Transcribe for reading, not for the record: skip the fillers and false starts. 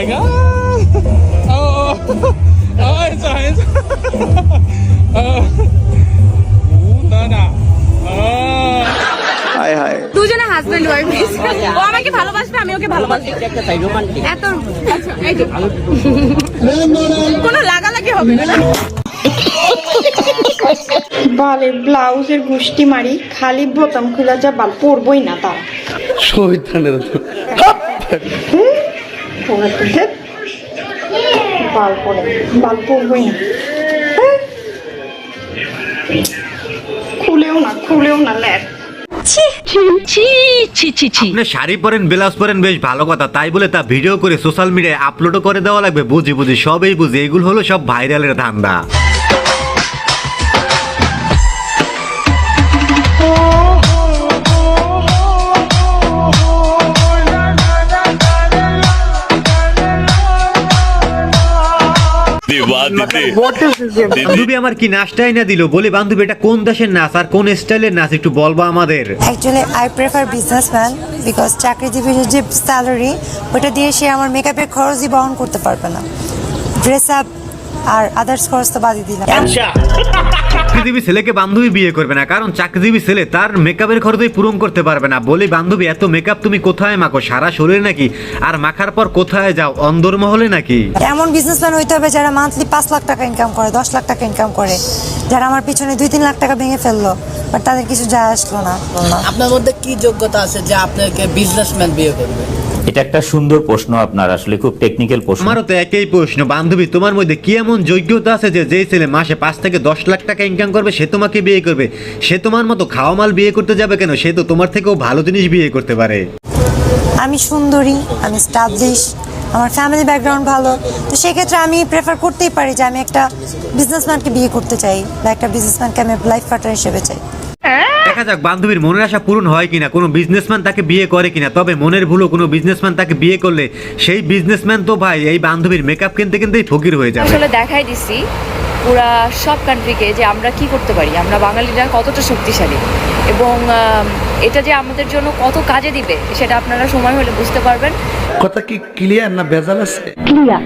my god. It's না হায় হায় দুজনে husband wife. ও আমাকে ভালোবাসবে, আমি ওকে ভালোবাসি। এত এই যে কোনো লাগালাগি হবে না। বালে ব্লাউজের গুষ্টি মারি, খালি বোতাম খোলা যা বাল পরবই না তার শয়তানের বাল পরে বাল পরবই না, খুলেও না ল্যাট। আপনি শাড়ি পরেন, ব্লাউজ পরেন, বেশ ভালো কথা, তাই বলে তা ভিডিও করে সোশ্যাল মিডিয়ায় আপলোডও করে দেওয়া লাগবে? বুঝি সবই বুঝি, এগুলো হলো সব ভাইরালের ধান্দা। বান্ধবী আমার কি নাচটাই না দিল, বলে বান্ধবী এটা কোন দেশের নাচ আর কোন স্টাইলের নাচ একটু বলবা আমাদের? Actually I prefer businessman because চাকরিজীবীর যে স্যালারি ওটা দিয়ে সে আমার মেকআপের খরচই বহন করতে পারবে না, ড্রেস আপ আর আদার্স খরচ তো বাদই দিলাম। চাকরিজীবী ছেলেকে বান্ধবী বিয়ে করবে না, কারণ চাকরিজীবী ছেলে তার মেকআপের খরচই পূরণ করতে পারবে না। বলি বান্ধবী এত মেকআপ তুমি কোথায় মাখো, সারা শরীরে নাকি? আর মাখার পর কোথায় যাও, অন্দরমহলে নাকি? এমন বিজনেসম্যান হইতে হবে যারা মান্থলি 5 লাখ টাকা ইনকাম করে, 10 লাখ টাকা ইনকাম করে, যারা আমার পিছনে 2-3 লাখ টাকা ভেঙে ফেললো বাট তাদের কিছু যায় আসলো না। আপনার মধ্যে কি যোগ্যতা আছে যে আপনাকে বিজনেসম্যান বিয়ে করবে? এটা একটা সুন্দর প্রশ্ন, আপনার আসলে খুব টেকনিক্যাল প্রশ্ন। আমারও তো একই প্রশ্ন, বান্ধবী তোমার মধ্যে কি এমন যোগ্যতা আছে যে যেই ছেলে মাসে 5 থেকে 10 লাখ টাকা ইনকাম করবে সে তোমাকে বিয়ে করবে? সে তোমার মতো খাওয়া মাল বিয়ে করতে যাবে কেন? সে তো তোমার থেকেও ভালো জিনিস বিয়ে করতে পারে। আমি সুন্দরী, আমি স্টাবলিশ, আমার ফ্যামিলি ব্যাকগ্রাউন্ড ভালো, তো সেক্ষেত্রে আমি প্রেফার করতেই পারি যে আমি একটা বিজনেসম্যানকে বিয়ে করতে চাই বা একটা বিজনেসম্যানকে আমি লাইফ পার্টনার হিসেবে চাই। দেখা যাক বান্ধবীর মনের আশা পূরণ হয় কিনা, কোনো বিজনেসম্যান তাকে বিয়ে করে কিনা। তবে মনের ভুলও কোনো বিজনেসম্যান তাকে বিয়ে করলে সেই বিজনেসম্যান তো ভাই এই বান্ধবীর মেকআপ কিনতে কিনতেই ফকির হয়ে যাবে। আসলে দেখাই দিছি পুরা সব কান্ট্রিকে যে আমরা কি করতে পারি, আমরা বাঙালিরা কতটা শক্তিশালী, এবং এটা যে আমাদের জন্য কত কাজে দিবে সেটা আপনারা সময় হলে বুঝতে পারবেন। কথা কি ক্লিয়ার না ভেজাল আছে? ক্লিয়ার।